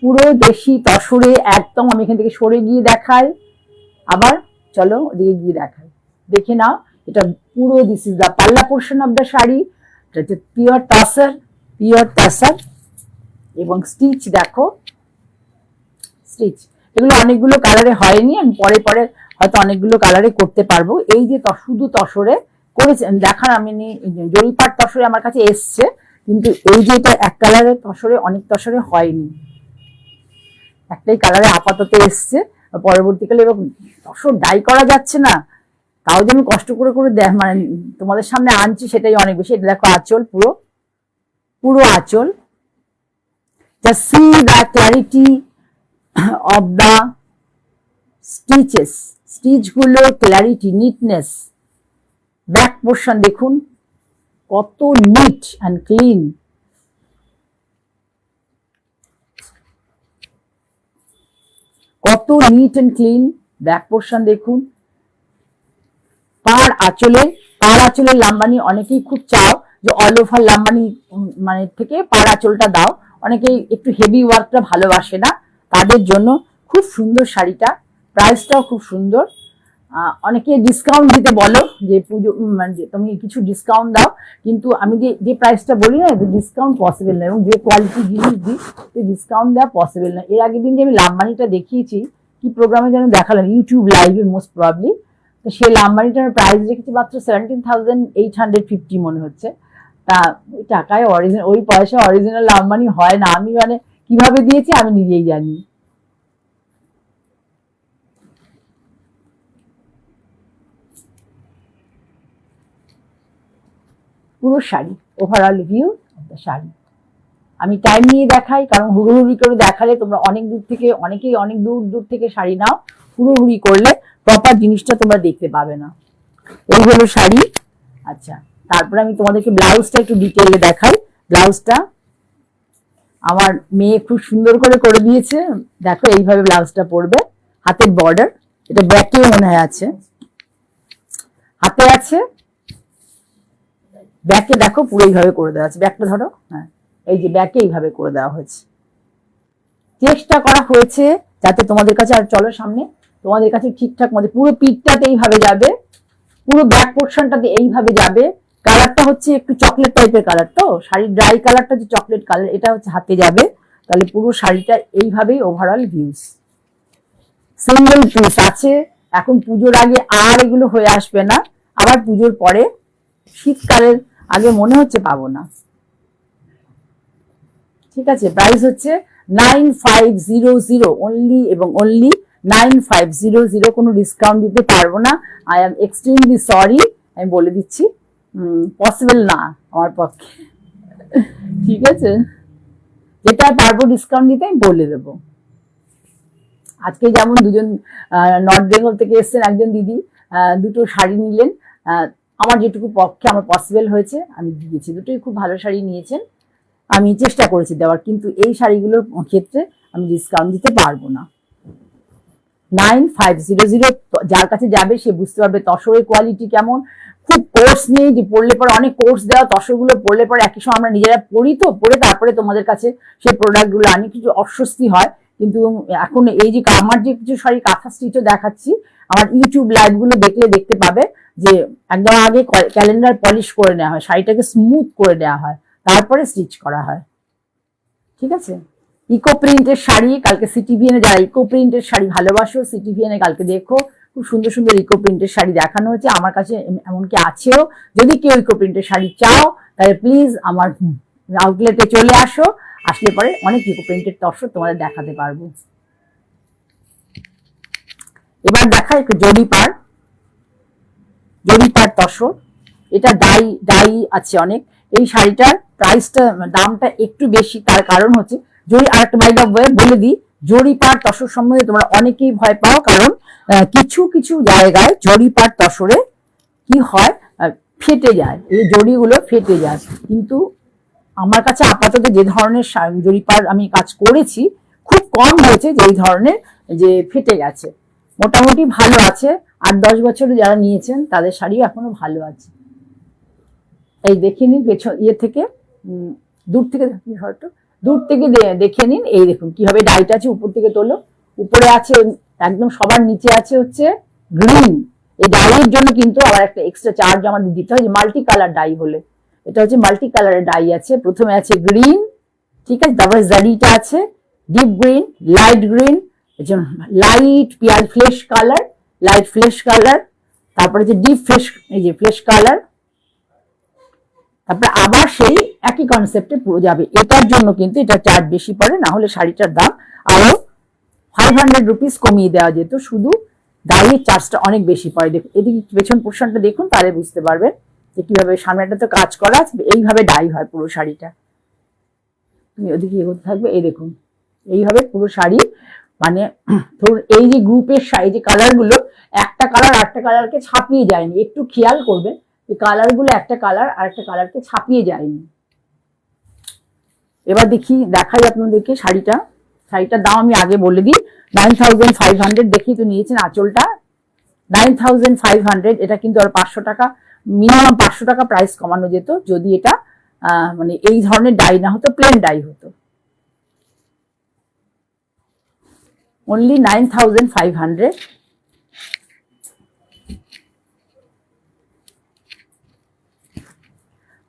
পুরো দেশি তসরে একদম। আমি এখান থেকে সরে গিয়ে দেখাই, আবার চলো ওদিকে গিয়ে দেখাই, দেখে নাও। এটা পুরো দিস ইজ দ্য পাল্লা পোর্শন অফ দ্য শাড়ি, এটা হচ্ছে পিওর তাসার, পিওর তাসার। এবং স্টিচ দেখো, স্টিচ এগুলো অনেকগুলো কালারে হয়নি, আমি পরে পরে হয়তো অনেকগুলো কালারে করতে পারবো। এই যে শুধু তসরে করেছে দেখার, আমি জরিপাট তসরে আমার কাছে এসছে, কিন্তু এই যে এটা এক কালারের তসরে, অনেক তসরে হয়নি, একটাই কালারে আপাতত এসছে। পরবর্তীকালে এবার তসর ডাই করা যাচ্ছে না, তাও যে আমি কষ্ট করে করে মানে তোমাদের সামনে আনছি সেটাই অনেক বেশি। এটা দেখো আঁচল, পুরো পুরো আঁচল। Just see the clarity of the stitches, stitch গুলো ক্লারিটি, নিটনেস। ব্যাক পোর্শন দেখুন কত নিট অ্যান্ড ক্লিন। কত neat and clean. Back portion দেখুন, পার আঁচলের লাম্বানি অনেকেই খুব চাও যে অল ওভার লাম্বানি মানে থেকে পার আঁচলটা দাও, অনেকেই একটু হেভি ওয়ার্কটা ভালোবাসে না, তাদের জন্য খুব সুন্দর শাড়িটা। প্রাইসটাও খুব সুন্দর। অনেকে ডিসকাউন্ট দিতে বলো যে পুজো মানে তুমি কিছু ডিসকাউন্ট দাও, কিন্তু আমি যে প্রাইসটা বলি না, ডিসকাউন্ট পসিবল না, এবং যে কোয়ালিটি জিনিস দিই ডিসকাউন্ট দেওয়া পসিবল না। এর আগের দিন যে আমি লাম্বানিটা দেখিয়েছি, কি প্রোগ্রামে যেন দেখালাম, ইউটিউব লাইভে মোস্ট প্রবলি, তো সেই লাম্বানিটার প্রাইস রেখেছি মাত্র 17,850 মনে হচ্ছে। তা ওই টাকায় অরিজিনাল, ওই পয়সা অরিজিনাল লাম্বানি হয় না। আমি মানে কিভাবে দিয়েছি আমি নিজেই জানি। পুরো sari, overall view of the sari. আমি টাইম নিয়ে দেখাই, কারণ হুড়োহুড়ি করে দেখালে তোমরা অনেক দূর থেকে, অনেকেই অনেক দূর দূর থেকে শাড়ি নাও, হুড়োহুড়ি করলে প্রপার জিনিসটা তোমরা দেখতে পাবে না। এই হলো শাড়ি। আচ্ছা, তারপরে আমি তোমাদেরকে ব্লাউজটা একটু ডিটেইলে দেখাই। ব্লাউজটা আমার মেয়ে খুব সুন্দর করে দিয়েছে। দেখো এইভাবে ব্লাউজটা পরবে, হাতের বর্ডার, এটা ব্যাকেও মনে হয় আছে, হাতে আছে, ব্যাকে দেখো পুরো এইভাবে করে দেওয়া আছে। ব্যাকটা ধরো, হ্যাঁ এই যে ব্যাকে এইভাবে করে দেওয়া হয়েছে। চেষ্টা করা হয়েছে যাতে তোমাদের কাছে, আর চলো সামনে, তোমাদের কাছে ঠিকঠাক মতো পুরো পিঠটাতে এইভাবে যাবে, পুরো ব্যাক পোর্শনটাতে এইভাবে যাবে। কালারটা হচ্ছে একটু চকলেট টাইপের কালার, তো শাড়ির ড্রাই কালারটা যে চকলেট কালার, এটা হচ্ছে হাতে যাবে। তাহলে পুরো শাড়িটা এইভাবেই ওভারঅল ভিউজ। সিঙ্গেল পিস আছে। এখন পুজোর আগে আর এগুলো হয়ে আসবে না, আবার পুজোর পরে, শীতকালের আগে মনে হচ্ছে পাবো না। ঠিক আছে, প্রাইস হচ্ছে 9500 অনলি এবং অনলি 9500। কোনো ডিসকাউন্ট দিতে পারবো না। আই এম এক্সট্রিমলি সরি, আমি বলে দিচ্ছি, পসিবল না আমার পক্ষে। ঠিক আছে, যেটা পারবো ডিসকাউন্ট দিতে আমি বলে দেবো। আজকে যেমন দুজন নর্থ বেঙ্গল থেকে এসছেন, একজন দিদি দুটো শাড়ি নিলেন, আমার যেটুকু পক্ষে আমার পসিবল হয়েছে আমি দিয়েছি। দুটোই খুব ভালো শাড়ি নিয়েছেন, আমি চেষ্টা করেছি দেওয়ার, কিন্তু এই শাড়িগুলোর ক্ষেত্রে আমি ডিসকাউন্ট দিতে পারবো না। 9500, যার কাছে যাবে সে বুঝতে পারবে তসরের কোয়ালিটি কেমন। খুব কোর্স নেই যে পড়লে পরে, অনেক কোর্স দেওয়া তসরগুলো পড়লে পরে একই সময় আমরা নিজেরা পড়ি, তো পড়ে তারপরে তোমাদের কাছে সেই প্রোডাক্টগুলো আনি, কিছু অস্বস্তি হয়। কিন্তু এখন এই যে আমার যে কিছু শাড়ি কাঁথা স্টিচও দেখাচ্ছি, আমার ইউটিউব লাইভ গুলো দেখলে দেখতে পাবে যে একদম আগে ক্যালেন্ডার পলিশ করে নেওয়া হয়, শাড়িটাকে স্মুথ করে দেওয়া হয়, তারপরে স্টিচ করা হয়। ঠিক আছে, ইকো প্রিন্টের শাড়ি কালকে সিটিভিএনে, যারা ইকো প্রিন্টের শাড়ি ভালোবাসো সিটিভিএনে কালকে দেখো, খুব সুন্দর সুন্দর ইকো প্রিন্টের শাড়ি দেখানো হচ্ছে। আমার কাছে এমনকি আছেও। যদি কেউ ইকো প্রিন্টের শাড়ি চাও তাহলে প্লিজ আমার আউটলেটে চলে আসো, আসলে পরে অনেক ইকো প্রিন্টের তসর তোমাদের দেখাতে পারবো। এবার দেখা একটু জরিপার তসর। এটা ডাই আছে অনেক। এই শাড়িটার প্রাইসটা, দামটা একটু বেশি, তার কারণ হচ্ছে আরেকটা বাই দ্য ওয়ে বলে দিই, জরিপার তসর সম্বন্ধে তোমরা অনেকেই ভয় পাও, কারণ কিছু কিছু জায়গায় জরিপার তসরে কি হয়, ফেটে যায়, এই জরিগুলো ফেটে যায়। কিন্তু আমার কাছে আপাতত যে ধরনের জরিপার আমি কাজ করেছি খুব কম হয়েছে যে এই ধরনের যে ফেটে গেছে, মোটামুটি ভালো আছে। 8-10 বছরে যারা নিয়েছেন তাদের শাড়ি এখনো ভালো আছে। এই দেখে নিন পেছন থেকে, দূর থেকে দেখে নিন। এই দেখুন কিভাবে ডাইটা আছে, উপর থেকে তোলো, উপরে আছে একদম সবার নিচে আছে হচ্ছে গ্রিন। এই ডাইয়ের জন্য কিন্তু আবার একটা এক্সট্রা চার্জ আমাদের দিতে হয়, যে মাল্টি কালার ডাই হলে। এটা হচ্ছে মাল্টি কালারের ডাই আছে। প্রথমে আছে গ্রিন, ঠিক আছে, তারপরে জারিটা আছে deep green, light green, light পিয়াজ flesh colour, light flesh colour, তারপরে যে ডিপ ফ্লেশ, এই যে ফ্লেশ কালার, তারপরে আবার সেই একই কনসেপ্টে পুরো যাবে। এটার জন্য কিন্তু এটা চার্জ বেশি পড়ে, না হলে শাড়িটার দাম আরো 500 রুপিস কমিয়ে দেওয়া যেত, শুধু ডাইয়ের চার্জটা অনেক বেশি পড়ে। দেখুন এদিকে পেছন পোর্শনটা দেখুন, তাহলে বুঝতে পারবেন যে কিভাবে সামনেটা তো কাজ করা আছে, এইভাবে ডাই হয় পুরো শাড়িটা। তুমি ওদিকে এগোতে থাকবে, এই দেখুন এইভাবে পুরো শাড়ি, মানে ধরুন এই যে গ্রুপের শাড়ি, যে কালার গুলো একটা কালার আরেকটা কালারকে ছাপিয়ে যায়নি, একটু খেয়াল করবেন এই কালারগুলো একটা কালার আর একটা কালারকে ছাপিয়ে যায়নি। এবার দেখাই আপনাদেরকে শাড়িটার দাম আমি আগে বলে দিই। 9500 দেখেই তো নিয়েছেন আঁচলটা, 9500। এটা কিন্তু আর 500 টাকা, মিনিমাম 500 টাকা প্রাইস কমানো যেত যদি এটা মানে এই ধরনের ডাই না হতো, প্লেন ডাই হতো। অনলি 9500।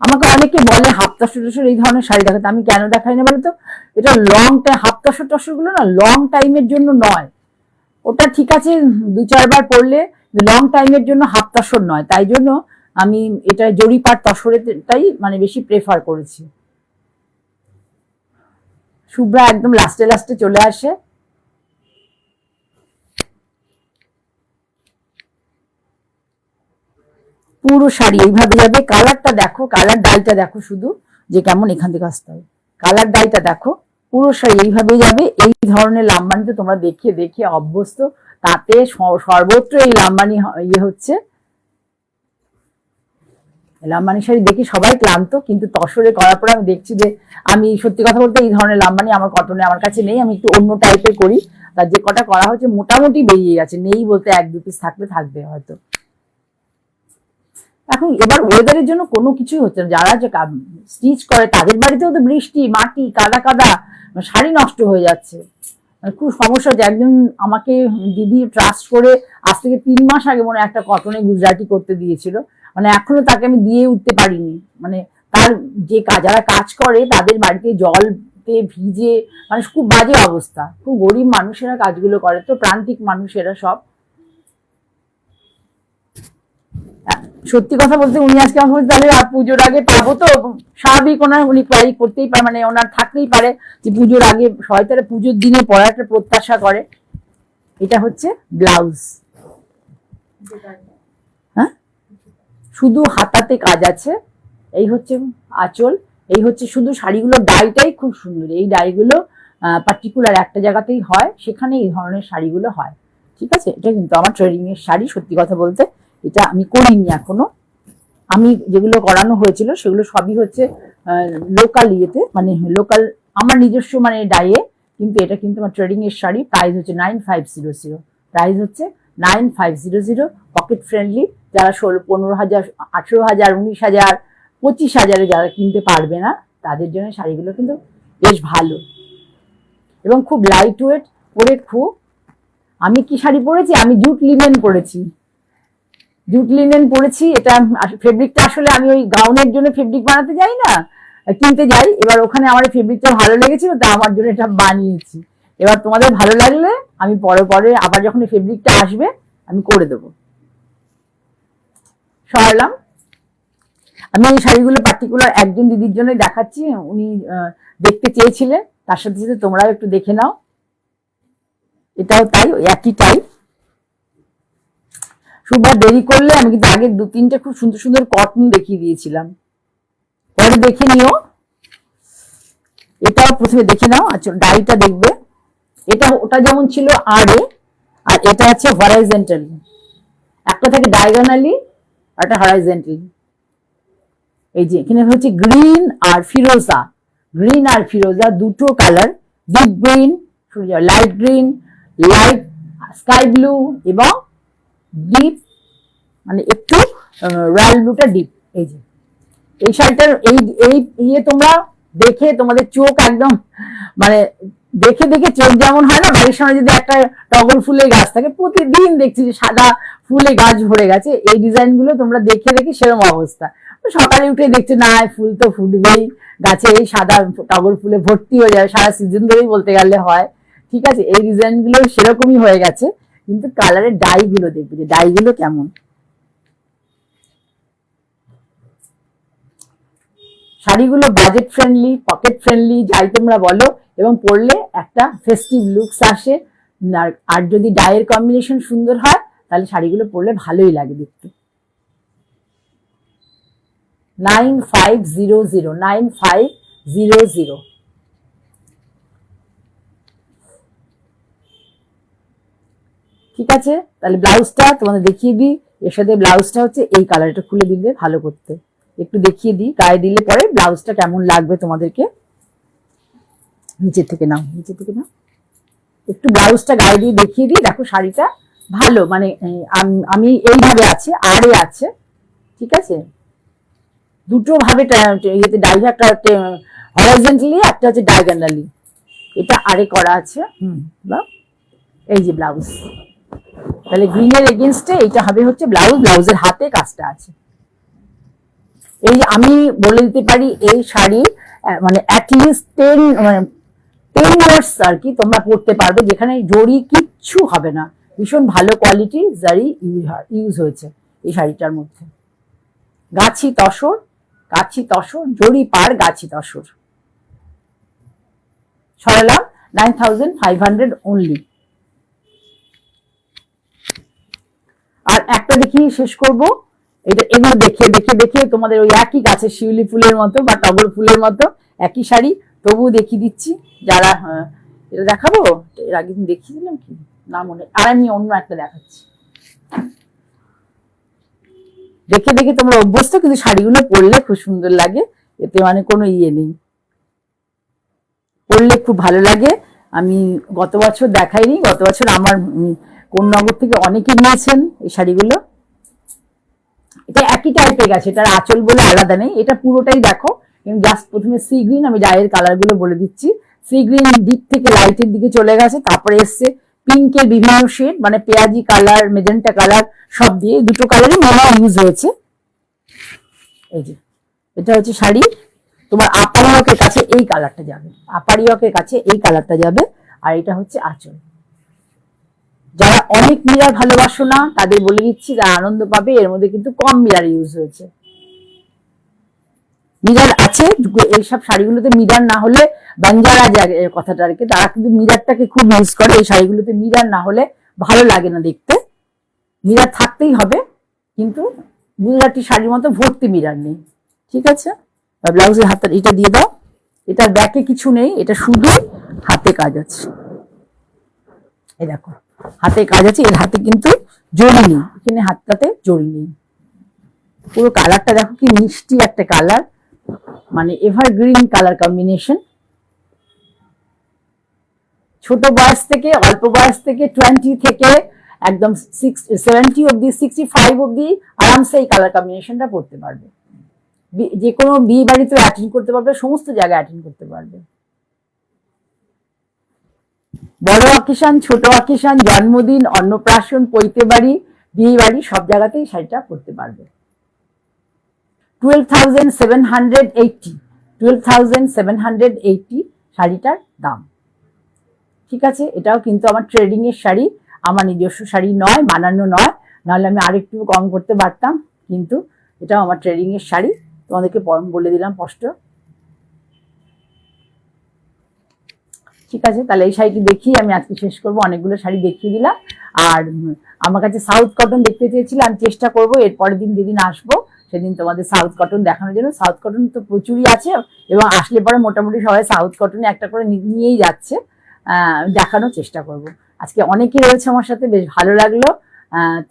আমাকে অনেকে বলে হাফ তসর এই ধরনের শাড়ি দেখাতে, আমি কেন দেখাই না বলতো, এটা লং টাইম, হাফ তসর গুলো না লং টাইমের জন্য নয়। ওটা ঠিক আছে 2-4 বার পরলে, লং টাইমের জন্য হাফ তসর নয়। তাই জন্য আমি এটা জরিপাট তসরেরটাই মানে বেশি প্রেফার করেছি। শুভ্রা একদম লাস্টে লাস্টে চলে আসে। পুরো শাড়ি এইভাবে যাবে। কালারটা দেখো, কালার ডাইটা দেখো শুধু, যে কেমন, এখান থেকে আসতে হবে। কালার ডাইটা দেখো, পুরো শাড়ি এইভাবে যাবে। এই ধরনের লাম্বানি তো তোমরা দেখে দেখে অভ্যস্ত, তাতে সর্বত্র এই লাম্বানি হচ্ছে। লাম্বানি শাড়ি দেখে সবাই ক্লান্ত, কিন্তু তসরে করার পরে আমি দেখছি যে, আমি সত্যি কথা বলতে এই ধরনের লাম্বানি আমার কটনে আমার কাছে নেই। আমি একটু অন্য টাইপের করি, তার যে কটা করা হচ্ছে মোটামুটি বেরিয়ে গেছে। নেই বলতে 1-2 পিস থাকবে হয়তো। এখন এবার ওয়েদারের জন্য কোনো কিছুই হচ্ছে না। যারা যে স্টিচ করে তাদের বাড়িতেও তো বৃষ্টি, মাটি, কাদা কাদা, শাড়ি নষ্ট হয়ে যাচ্ছে, খুব সমস্যা হচ্ছে। একজন আমাকে দিদি ট্রাস্ট করে আজ থেকে 3 মাস আগে মনে একটা কটনে গুজরাটি করতে দিয়েছিল, মানে এখনো তাকে আমি দিয়ে উঠতে পারিনি। মানে তার যে যারা কাজ করে তাদের বাড়িতে জলতে ভিজে, মানে খুব বাজে অবস্থা। খুব গরিব মানুষেরা কাজগুলো করে, তো প্রান্তিক মানুষেরা সব। সত্যি কথা বলতে উনি আজকে আমাকে বলতে, তাহলে পুজোর আগে পাবো তো? স্বাভাবিক, উনি ট্রাই করতেই পারে, মানে ওনার থাকতেই পারে যে পুজোর আগে, হয়তো পুজোর দিনে পড়ার একটা প্রত্যাশা করে। এটা হচ্ছে ব্লাউজ, হ্যাঁ, শুধু হাতাতে কাজ আছে। এই হচ্ছে আঁচল, এই হচ্ছে শুধু শাড়িগুলো। ডাইটাই খুব সুন্দর। এই ডাইগুলো পার্টিকুলার একটা জায়গাতেই হয়, সেখানে এই ধরনের শাড়িগুলো হয়। ঠিক আছে, এটা কিন্তু আমার ট্রেডিং এর শাড়ি। সত্যি কথা বলতে এটা আমি করিনি এখনো। আমি যেগুলো করানো হয়েছিল সেগুলো সবই হচ্ছে লোকাল ইয়েতে, মানে লোকাল আমার নিজস্ব মানে ডাইয়ে। কিন্তু এটা কিন্তু আমার ট্রেডিং এর শাড়ি। প্রাইস হচ্ছে 9500। প্রাইস হচ্ছে 9500। Pocket friendly. যারা 15,000, 18,000, 19,000, 25,000 যারা কিনতে পারবে না, তাদের জন্য শাড়িগুলো কিন্তু বেশ ভালো এবং খুব লাইট ওয়েট। পরে খুব, আমি কি শাড়ি পরেছি, আমি জুট লিনেন পরেছি। জুট লিনেন পরেছি। এটা ফেব্রিকটা আসলে আমি ওই গাউনের জন্য ফেব্রিক বানাতে যাই না, কিনতে যাই। এবার ওখানে আমার ফেব্রিকটা ভালো লেগেছিল, তা আমার জন্য এটা বানিয়েছি। এবার তোমাদের ভালো লাগলে আমি পরে আবার যখন ফেব্রিকটা আসবে আমি করে দেবো। সরালাম। আমি এই শাড়িগুলো পার্টিকুলার একজন দিদির জন্য দেখাচ্ছি, উনি দেখতে চেয়েছিলেন। তার সাথে সাথে তোমরাও একটু দেখে নাও। এটাও তাই, একই টাইপ। শুভ্রা দেরি করলে আমি কিন্তু আগে 2-3টে খুব সুন্দর সুন্দর কটন দেখিয়ে দিয়েছিলাম, পরে দেখে নিও। এটাও প্রথমে দেখে নাও। আচ্ছা, ডাইটা দেখবে। ওটা যেমন ছিল আর এটা আছে হরাইজন্টালি। একটা থাকে ডায়াগোনালি আর একটা হরাইজন্টালি। এই যে এখানে হচ্ছে গ্রিন আর ফিরোজা দুটো colour, deep green, light green, light sky blue এবং ডিপ, মানে একটু রয়্যাল ব্লুটা ডিপ। এই যে এই শাড়িটার এই তোমরা দেখে তোমাদের চোখ একদম, মানে দেখে দেখে চোখ যেমন হয় না, বাড়ির সামনে যদি একটা টগর ফুলের গাছ থাকে, প্রতিদিন দেখছি যে সাদা ফুলে গাছ ভরে গেছে, এই ডিজাইন গুলো তোমরা দেখে দেখে সেরকম অবস্থা। সকালে উঠে দেখছো না ফুল তো ফুটবেই গাছে, এই সাদা টগর ফুলে ভর্তি হয়ে যাবে, সারা সিজন ধরেই বলতে গেলে হয়। ঠিক আছে, এই ডিজাইন গুলো সেরকমই হয়ে গেছে। কিন্তু কালারের ডাই গুলো দেখবে যে ডাই গুলো কেমন। শাড়িগুলো বাজেট ফ্রেন্ডলি, পকেট ফ্রেন্ডলি, যাই তোমরা বলো, এবং পরলে একটা ফেস্টিভ লুকস আসে। আর যদি ডাইয়ের কম্বিনেশন সুন্দর হয় তাহলে শাড়িগুলো পরলে ভালোই লাগে দেখতে। 9500। ঠিক আছে, তাহলে ব্লাউজটা তোমাদের দেখিয়ে দিই। এর সাথে ব্লাউজটা হচ্ছে এই কালারটা, খুলে দিলে ভালো করতে, একটু দেখিয়ে দিই গায়ে দিলে পরে ব্লাউজটা কেমন লাগবে তোমাদেরকে। নিচে থেকে নাও, নিচে থেকে নাও, একটু ব্লাউজটা গায়ে দিয়ে দেখিয়ে দিই। দেখো শাড়িটা ভালো, মানে আমি এইভাবে আছে, আরে আছে, ঠিক আছে, দুটো ভাবে ইয়েতে একটা হরাইজন্টালি, একটা হচ্ছে ডায়াগোনালি, এটা আরে করা আছে। এই যে ব্লাউজ, তাহলে গ্রিনের এগেনস্টে এইটা হবে হচ্ছে ব্লাউজ, ব্লাউজের হাতে কাজটা আছে। এই আমি বলে দিতে পারি এই শাড়ি মানে অ্যাটলিস্ট 10 ইয়ার্স আর কি তোমরা পড়তে পারবে, যেখানে জরি কিচ্ছু হবে না, ভীষণ ভালো কোয়ালিটির জারি ইউজ হয়েছে এই শাড়িটার মধ্যে। গাছি তসর, গাছি তসর, জরি পার গাছি তসর, সরালাম 9500 অনলি। আর একটা দেখিয়ে শেষ করব, এটা এগুলো দেখে দেখে দেখে তোমাদের ওই একই গাছের শিউলি ফুলের মতো বা টগর ফুলের মতো একই শাড়ি, তবুও দেখিয়ে দিচ্ছি। যারা এটা দেখাবো, এর আগে দেখিয়ে দিলাম কি না মনে, আর আমি অন্য একটা দেখাচ্ছি। দেখে দেখে তোমরা অভ্যস্ত, কিন্তু শাড়িগুলো পরলে খুব সুন্দর লাগে, এতে মানে কোনো ইয়ে নেই, পরলে খুব ভালো লাগে। আমি গত বছর দেখাইনি, গত বছর আমার কোন্নগর থেকে অনেকে নিয়েছেন এই শাড়িগুলো। এটা একই টাইপের গেছে, এটার আঁচল বলে আলাদা নেই, এটা পুরোটাই দেখো। জাস্ট প্রথমে সি গ্রিন, আমি ডায়ের কালার গুলো বলে দিচ্ছি। সি গ্রিন ডিপ থেকে লাইটের দিকে চলে গেছে, তারপরে এসছে পিঙ্কের বিভিন্ন শেড, মানে পেঁয়াজি কালার, মেজেন্টা কালার, সব দিয়ে দুটো কালারই মনে ইউজ হয়েছে। এই যে এটা হচ্ছে শাড়ি, তোমার আপারিয়কের কাছে এই কালারটা যাবে, আপারিয়কের কাছে এই কালারটা যাবে, আর এটা হচ্ছে আঁচল। যারা অনেক মিরার ভালোবাসো না তাদের বলে দিচ্ছি, যারা আনন্দ পাবে, এর মধ্যে কিন্তু কম মিরার ইউজ হয়েছে। মিরার আছে এইসব শাড়িগুলোতে, মিরার না হলে বাঞ্জারা কথাটা আর কি, তারা কিন্তু মিরারটাকে খুব ইউজ করে এই শাড়িগুলোতে। মিরার না হলে ভালো লাগে না দেখতে, মিরার থাকতেই হবে, কিন্তু গুজরাটি শাড়ির মতো ভর্তি মিরার নেই, ঠিক আছে। ব্লাউজের হাতের এটা দিয়ে দাও, এটার ব্যাকে কিছু নেই, এটা শুধু হাতে কাজ আছে। এই দেখো হাতে কাজ আছে, এর হাতে কিন্তু জড়ি নেই, এখানে হাতটাতে জড়ি নেই। পুরো কালারটা দেখো কি মিষ্টি একটা কালার, মানে এভারগ্রিন কালার কম্বিনেশন। ছোট বয়স থেকে, অল্প বয়স থেকে, 20 থেকে একদম 70 অব্দি, 65 অব্দি আরামসে এই কালার কম্বিনেশনটা পড়তে পারবে। যে কোনো বিয়ে বাড়িতে অ্যাটেন্ড করতে পারবে, সমস্ত জায়গায় অ্যাটেন্ড করতে পারবে। বড় অকেশন, ছোট অকেশন, জন্মদিন, অন্নপ্রাশন, পৈতে বাড়ি, বিয়ে বাড়ি, সব জায়গাতেই শাড়িটা পরতে পারবে। 12,780, 12,780 শাড়িটার দাম, ঠিক আছে। এটাও কিন্তু আমার ট্রেডিং এর শাড়ি, আমার নিজস্ব শাড়ি নয়, বানানো নয়, নাহলে আমি আরেকটু কম করতে পারতাম, কিন্তু এটাও আমার ট্রেডিং এর শাড়ি, তোমাদেরকে বলে দিলাম স্পষ্ট, ঠিক আছে। তাহলে এই শাড়িটি দেখিয়ে আমি আজকে শেষ করবো, অনেকগুলো শাড়ি দেখিয়ে দিলাম। আর আমার কাছে সাউথ কটন দেখতে চেয়েছিলাম, আমি চেষ্টা করবো এর পরের দিন যেদিন আসবো সেদিন তোমাদের সাউথ কটন দেখানোর জন্য। সাউথ কটন তো প্রচুরই আছে, এবং আসলে পরে মোটামুটি সবাই সাউথ কটনে একটা করে নিয়েই যাচ্ছে, দেখানোর চেষ্টা করব। আজকে অনেকে রয়েছে আমার সাথে, বেশ ভালো লাগলো।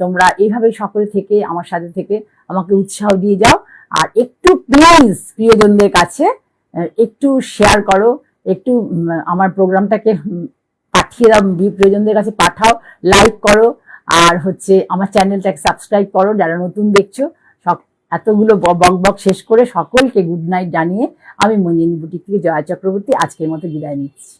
তোমরা এইভাবে সকলে থেকে আমার সাথে থেকে আমাকে উৎসাহ দিয়ে যাও, আর একটু প্লিজ প্রিয়জনদের কাছে একটু শেয়ার করো, একটু আমার প্রোগ্রামটাকে পাঠিয়ে দাও, প্রিয়জনদের কাছে পাঠাও, লাইক করো, আর হচ্ছে আমার চ্যানেলটাকে সাবস্ক্রাইব করো যারা নতুন দেখছো। এতগুলো বক শেষ করে সকলকে গুড নাইট জানিয়ে আমি মঞ্জিনী বুটিক থেকে জয়া চক্রবর্তী আজকের মতো বিদায় নিচ্ছি।